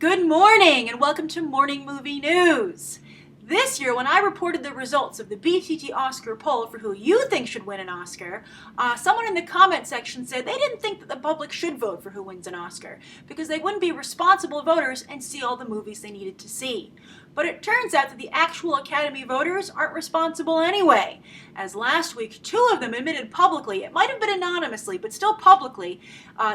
Good morning and welcome to Morning Movie News. This year, when I reported the results of the BTT Oscar poll for who you think should win an Oscar, someone in the comment section said they didn't think that the public should vote for who wins an Oscar because they wouldn't be responsible voters and see all the movies they needed to see. But it turns out that the actual Academy voters aren't responsible anyway, as last week two of them admitted publicly, it might have been anonymously, but still publicly,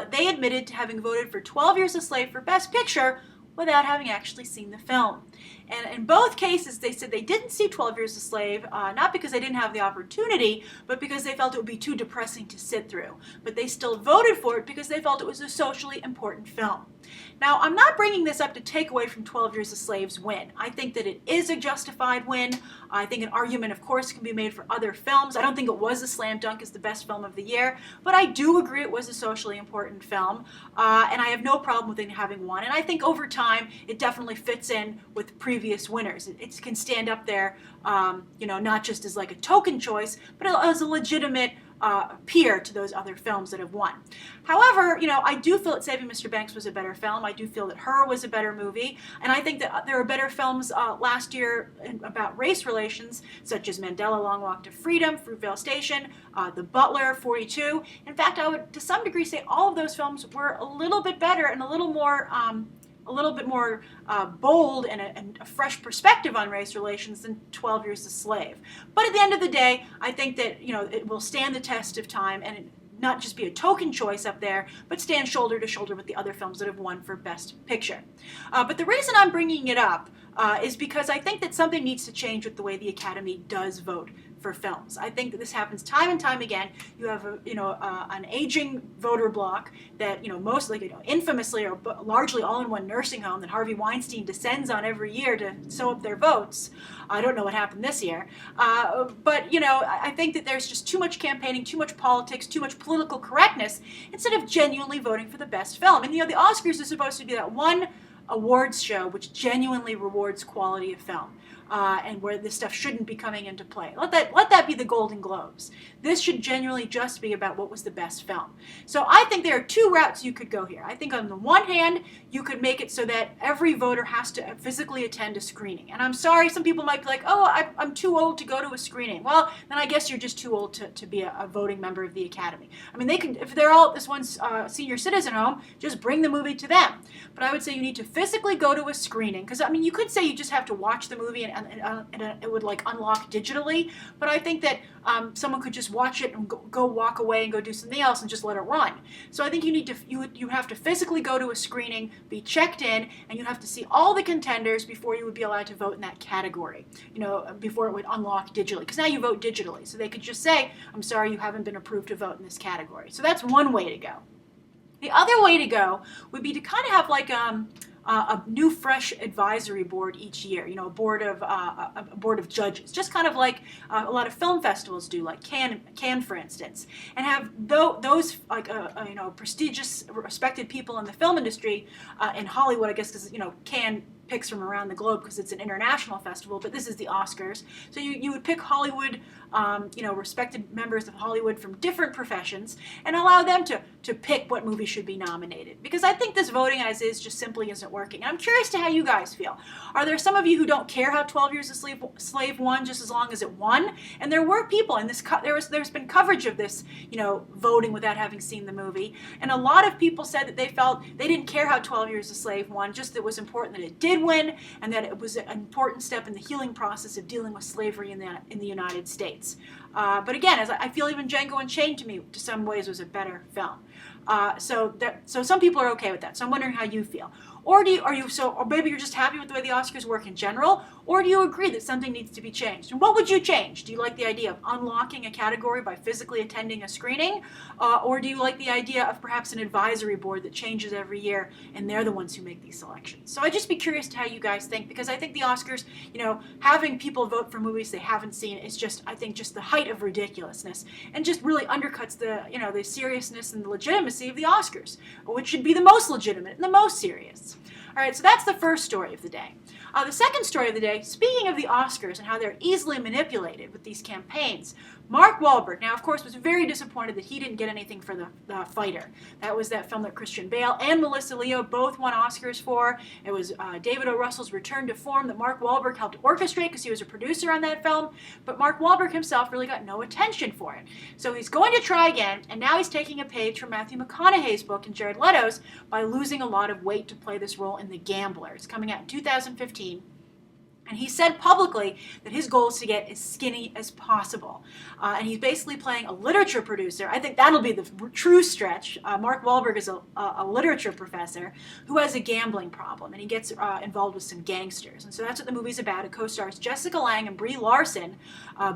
they admitted to having voted for 12 Years a Slave for Best Picture without having actually seen the film. And in both cases, they said they didn't see 12 Years a Slave, not because they didn't have the opportunity, but because they felt it would be too depressing to sit through. But they still voted for it because they felt it was a socially important film. Now, I'm not bringing this up to take away from 12 Years a Slave's win. I think that it is a justified win. I think an argument, of course, can be made for other films. I don't think it was a slam dunk as the best film of the year, but I do agree it was a socially important film, and I have no problem with it having won. And I think over time, it definitely fits in with previous winners. It can stand up there, not just as like a token choice, but as a legitimate peer to those other films that have won. However, I do feel that Saving Mr. Banks was a better film. I do feel that Her was a better movie. And I think that there were better films last year about race relations, such as Mandela, Long Walk to Freedom, Fruitvale Station, The Butler, 42. In fact, I would, to some degree, say all of those films were a little bit better and a little bit more bold and a fresh perspective on race relations than 12 Years a Slave. But at the end of the day, I think that it will stand the test of time and not just be a token choice up there, but stand shoulder to shoulder with the other films that have won for Best Picture. But the reason I'm bringing it up is because I think that something needs to change with the way the Academy does vote for films. I think that this happens time and time again. You have an aging voter bloc that mostly infamously or largely all in one nursing home that Harvey Weinstein descends on every year to sew up their votes. I don't know what happened this year, but I think that there's just too much campaigning, too much politics, too much political correctness instead of genuinely voting for the best film. And the Oscars are supposed to be that one awards show which genuinely rewards quality of film. And where this stuff shouldn't be coming into play. Let that be the Golden Globes. This should genuinely just be about what was the best film. So I think there are two routes you could go here. I think on the one hand, you could make it so that every voter has to physically attend a screening. And I'm sorry, some people might be like, oh, I'm too old to go to a screening. Well, then I guess you're just too old to be a voting member of the Academy. I mean, they can, if they're all at this one senior citizen home, just bring the movie to them. But I would say you need to physically go to a screening. Because, I mean, you could say you just have to watch the movie and it would unlock digitally, but I think that someone could just watch it and go walk away and go do something else and just let it run. So I think you have to physically go to a screening, be checked in, and you have to see all the contenders before you would be allowed to vote in that category. Before it would unlock digitally, because now you vote digitally. So they could just say, "I'm sorry, you haven't been approved to vote in this category." So that's one way to go. The other way to go would be to kind of have a new, fresh advisory board each year. A board of judges, just kind of like a lot of film festivals do, like Cannes, for instance, and have those prestigious, respected people in the film industry in Hollywood. I guess because Cannes picks from around the globe because it's an international festival, but this is the Oscars. So you would pick Hollywood, respected members of Hollywood from different professions and allow them to pick what movie should be nominated. Because I think this voting as is just simply isn't working. And I'm curious to how you guys feel. Are there some of you who don't care how 12 Years a Slave won just as long as it won? And there were people in this, there's been coverage of this, voting without having seen the movie. And a lot of people said that they felt they didn't care how 12 Years a Slave won, just that it was important that it did win and that it was an important step in the healing process of dealing with slavery in the United States. But again, I feel even Django Unchained to me, to some ways, was a better film. So some people are okay with that. So I'm wondering how you feel. Or maybe you're just happy with the way the Oscars work in general, or do you agree that something needs to be changed? And what would you change? Do you like the idea of unlocking a category by physically attending a screening? Or do you like the idea of perhaps an advisory board that changes every year and they're the ones who make these selections? So I'd just be curious to how you guys think, because I think the Oscars, having people vote for movies they haven't seen is just the height of ridiculousness and just really undercuts the seriousness and the legitimacy of the Oscars, which should be the most legitimate and the most serious. All right, so that's the first story of the day. The second story of the day, speaking of the Oscars and how they're easily manipulated with these campaigns, Mark Wahlberg, now of course was very disappointed that he didn't get anything for The Fighter. That was that film that Christian Bale and Melissa Leo both won Oscars for. It was David O. Russell's return to form that Mark Wahlberg helped orchestrate because he was a producer on that film, but Mark Wahlberg himself really got no attention for it. So he's going to try again, and now he's taking a page from Matthew McConaughey's book and Jared Leto's by losing a lot of weight to play this role in The Gambler. It's coming out in 2015. And he said publicly that his goal is to get as skinny as possible. And he's basically playing a literature producer. I think that'll be the true stretch. Mark Wahlberg is a literature professor who has a gambling problem, and he gets involved with some gangsters. And so that's what the movie's about. It co-stars Jessica Lange and Brie Larson,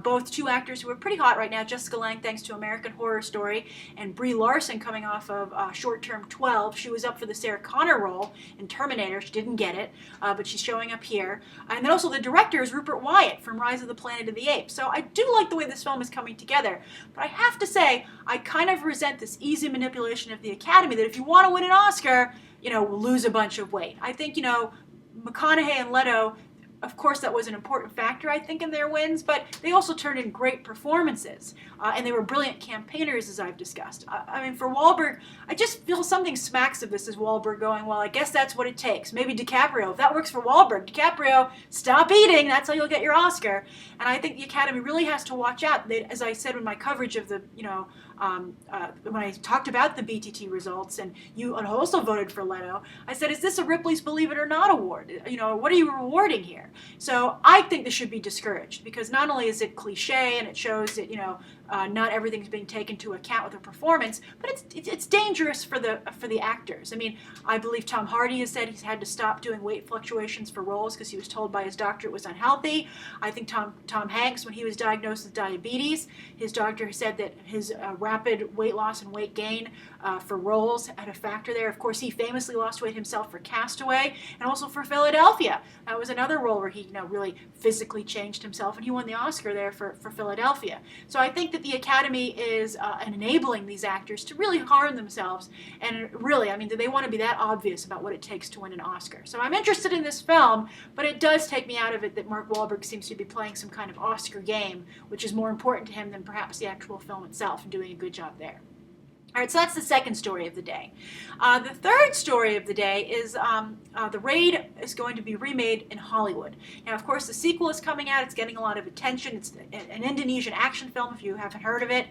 both two actors who are pretty hot right now. Jessica Lange, thanks to American Horror Story, and Brie Larson coming off of Short Term 12. She was up for the Sarah Connor role in Terminator. She didn't get it, but she's showing up here. And then also the director is Rupert Wyatt from Rise of the Planet of the Apes. So I do like the way this film is coming together, but I have to say, I kind of resent this easy manipulation of the Academy that if you want to win an Oscar, lose a bunch of weight. I think, McConaughey and Leto, of course, that was an important factor, I think, in their wins, but they also turned in great performances, and they were brilliant campaigners, as I've discussed. I mean, for Wahlberg, I just feel something smacks of this as Wahlberg going, well, I guess that's what it takes. Maybe DiCaprio, if that works for Wahlberg, DiCaprio, stop eating, that's how you'll get your Oscar. And I think the Academy really has to watch out. As I said in my coverage of the, when I talked about the BTT results, and you also voted for Leto, I said, is this a Ripley's Believe It or Not award? What are you rewarding here? So I think this should be discouraged, because not only is it cliche and it shows that, not everything's being taken into account with a performance, but it's dangerous for the actors. I mean, I believe Tom Hardy has said he's had to stop doing weight fluctuations for roles because he was told by his doctor it was unhealthy. I think Tom Hanks, when he was diagnosed with diabetes, his doctor said that his rapid weight loss and weight gain for roles had a factor there. Of course, he famously lost weight himself for Castaway and also for Philadelphia. That was another role where he really physically changed himself, and he won the Oscar there for Philadelphia. So I think that the Academy is enabling these actors to really harm themselves, and really, I mean, do they want to be that obvious about what it takes to win an Oscar? So I'm interested in this film, but it does take me out of it that Mark Wahlberg seems to be playing some kind of Oscar game, which is more important to him than perhaps the actual film itself, and doing a good job there. All right, so that's the second story of the day. The third story of the day is The Raid is going to be remade in Hollywood. Now, of course, the sequel is coming out. It's getting a lot of attention. It's an Indonesian action film, if you haven't heard of it.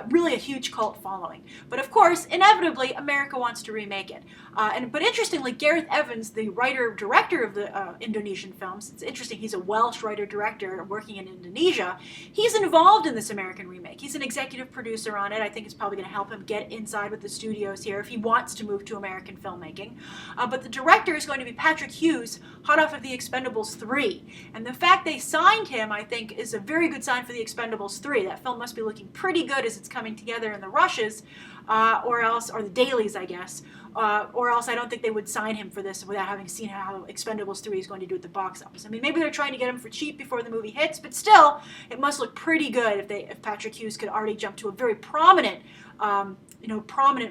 Really a huge cult following. But of course, inevitably, America wants to remake it. But interestingly, Gareth Evans, the writer-director of the Indonesian films, it's interesting, he's a Welsh writer-director working in Indonesia. He's involved in this American remake. He's an executive producer on it. I think it's probably going to help him get inside with the studios here if he wants to move to American filmmaking. But the director is going to be Patrick Hughes, hot off of the Expendables 3. And the fact they signed him, I think, is a very good sign for the Expendables 3. That film must be looking pretty good as it's coming together in the rushes, or the dailies, I guess. Or else I don't think they would sign him for this without having seen how Expendables 3 is going to do at the box office. I mean, maybe they're trying to get him for cheap before the movie hits, but still, it must look pretty good if Patrick Hughes could already jump to a very prominent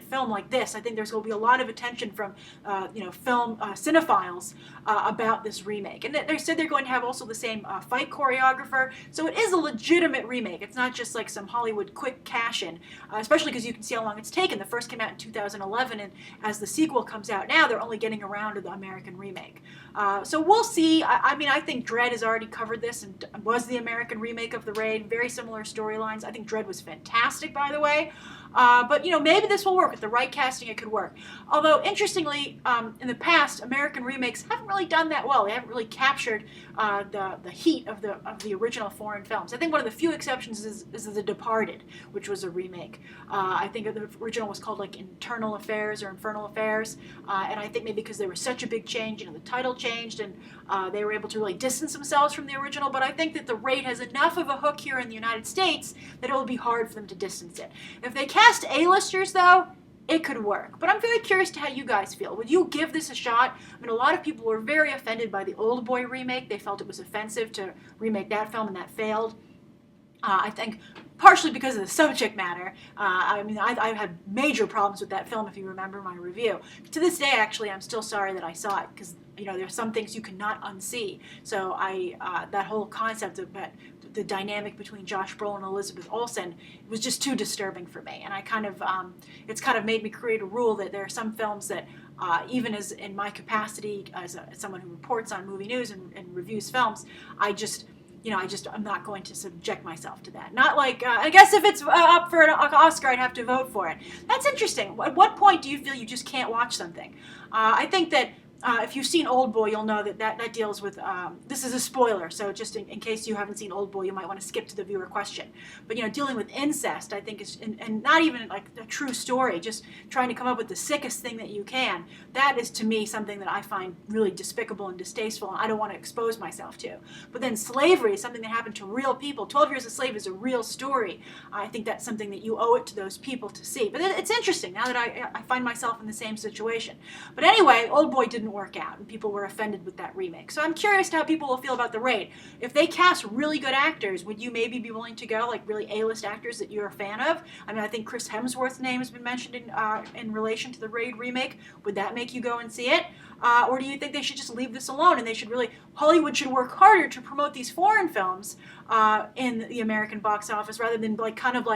film like this. I think there's going to be a lot of attention from, film cinephiles about this remake. And they said they're going to have also the same fight choreographer. So it is a legitimate remake. It's not just like some Hollywood quick cash-in, especially because you can see how long it's taken. The first came out in 2011, and as the sequel comes out now, they're only getting around to the American remake. So we'll see. I think Dredd has already covered this and was the American remake of The Raid. Very similar storylines. I think Dredd was fantastic, by the way. But maybe this will work. With the right casting, it could work. Although, interestingly, in the past, American remakes haven't really done that well. They haven't really captured the heat of the original foreign films. I think one of the few exceptions is The Departed, which was a remake. I think the original was called like Internal Affairs or Infernal Affairs, and I think maybe because there was such a big change, the title changed, and they were able to really distance themselves from the original. But I think that The Raid has enough of a hook here in the United States that it will be hard for them to distance it. If they cast A-listers, though, it could work. But I'm very curious to how you guys feel. Would you give this a shot? I mean, a lot of people were very offended by the Old Boy remake. They felt it was offensive to remake that film, and that failed. I think partially because of the subject matter. I've had major problems with that film, if you remember my review. To this day, actually, I'm still sorry that I saw it, because there's some things you cannot unsee. So that whole concept of the dynamic between Josh Brolin and Elizabeth Olsen was just too disturbing for me. And I it's kind of made me create a rule that there are some films that, even as in my capacity as someone who reports on movie news and reviews films, I'm not going to subject myself to that. Not like, I guess if it's up for an Oscar, I'd have to vote for it. That's interesting. At what point do you feel you just can't watch something? I think that if you've seen Old Boy, you'll know that deals with, this is a spoiler, so just in case you haven't seen Old Boy, you might want to skip to the viewer question. But, dealing with incest, I think, is, and not even like a true story, just trying to come up with the sickest thing that you can, that is to me something that I find really despicable and distasteful, and I don't want to expose myself to. But then slavery is something that happened to real people. 12 Years a Slave is a real story. I think that's something that you owe it to those people to see. But it's interesting now that I find myself in the same situation. But anyway, Old Boy didn't work out, and people were offended with that remake. So I'm curious to how people will feel about The Raid. If they cast really good actors, would you maybe be willing to go, like really A-list actors that you're a fan of? I mean, I think Chris Hemsworth's name has been mentioned in relation to The Raid remake. Would that make you go and see it? Or do you think they should just leave this alone, and Hollywood should work harder to promote these foreign films in the American box office, rather than kind of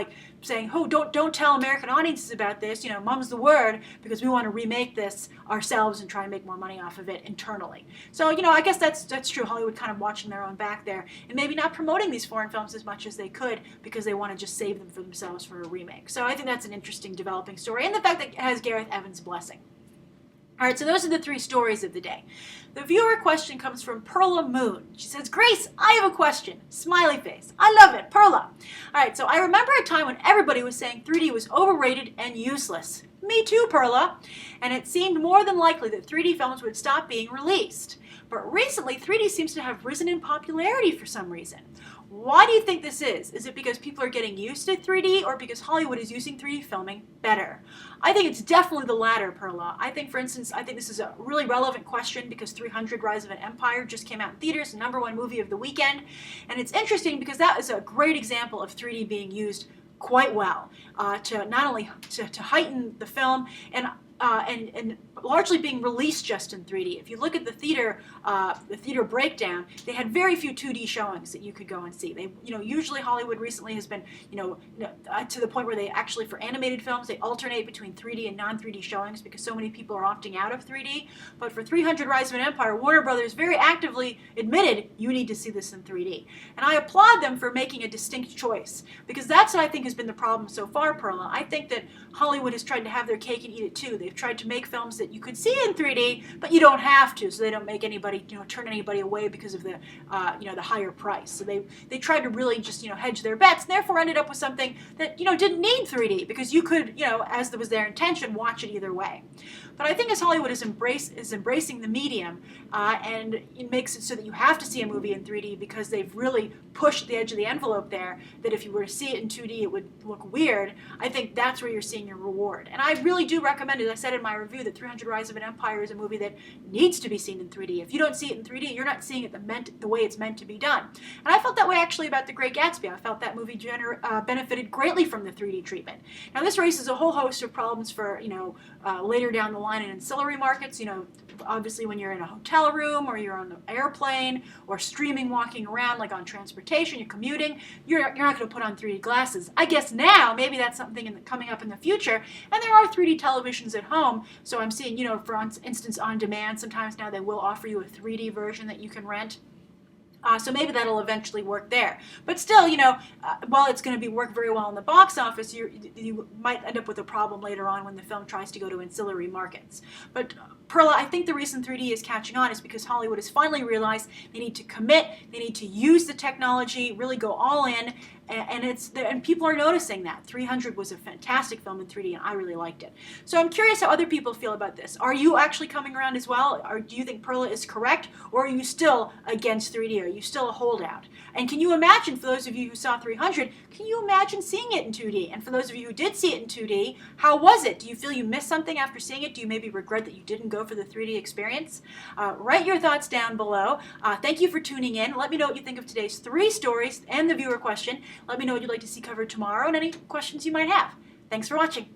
saying, oh, don't tell American audiences about this, mum's the word, because we want to remake this ourselves and try and make more money off of it internally. So, I guess that's true. Hollywood kind of watching their own back there, and maybe not promoting these foreign films as much as they could, because they want to just save them for themselves for a remake. So I think that's an interesting developing story, and the fact that it has Gareth Evans' blessing. All right, so those are the 3 stories of the day. The viewer question comes from Perla Moon. She says, Grace, I have a question. Smiley face. I love it. Perla. All right, so I remember a time when everybody was saying 3D was overrated and useless. Me too, Perla. And it seemed more than likely that 3D films would stop being released. But recently, 3D seems to have risen in popularity for some reason. Why do you think this is? Is it because people are getting used to 3D, or because Hollywood is using 3D filming better? I think it's definitely the latter, Perla. I think, for instance, this is a really relevant question because 300 Rise of an Empire just came out in theaters, the #1 movie of the weekend. And it's interesting because that is a great example of 3D being used quite well to not only to heighten the film and largely being released just in 3D. If you look at the theater breakdown, they had very few 2D showings that you could go and see. They, usually Hollywood recently has been, to the point where they actually, for animated films, they alternate between 3D and non-3D showings because so many people are opting out of 3D. But for 300 Rise of an Empire, Warner Brothers very actively admitted, you need to see this in 3D. And I applaud them for making a distinct choice, because that's what I think has been the problem so far, Perla. I think that Hollywood has tried to have their cake and eat it too. They've tried to make films that you could see in 3D, but you don't have to, so they don't make anybody, turn anybody away because of the, the higher price. So they tried to really just, hedge their bets, and therefore ended up with something that, didn't need 3D, because you could, as was their intention, watch it either way. But I think as Hollywood is embracing the medium, and it makes it so that you have to see a movie in 3D because they've really pushed the edge of the envelope there, that if you were to see it in 2D, it would look weird. I think that's where you're seeing your reward. And I really do recommend, as I said in my review, that 300 Rise of an Empire is a movie that needs to be seen in 3D. If you don't see it in 3D, you're not seeing it the way it's meant to be done. And I felt that way actually about The Great Gatsby. I felt that movie benefited greatly from the 3D treatment. Now this raises a whole host of problems for, later down the line in ancillary markets. Obviously when you're in a hotel room, or you're on an airplane, or streaming, walking around, like on transportation, you're commuting, you're not going to put on 3D glasses. I guess now, maybe that's something coming up in the future, and there are 3D televisions at home, so I'm seeing, for instance, on demand, sometimes now they will offer you a 3D version that you can rent. So maybe that'll eventually work there. But still, while it's going to work very well in the box office, you might end up with a problem later on when the film tries to go to ancillary markets. But Perla, I think the reason 3D is catching on is because Hollywood has finally realized they need to commit, they need to use the technology, really go all in, and people are noticing that. 300 was a fantastic film in 3D, and I really liked it. So I'm curious how other people feel about this. Are you actually coming around as well? Or do you think Perla is correct, or are you still against 3D? Are you still a holdout? And can you imagine, for those of you who saw 300, can you imagine seeing it in 2D? And for those of you who did see it in 2D, how was it? Do you feel you missed something after seeing it? Do you maybe regret that you didn't go for the 3D experience? Write your thoughts down below. Thank you for tuning in. Let me know what you think of today's 3 stories and the viewer question. Let me know what you'd like to see covered tomorrow and any questions you might have. Thanks for watching.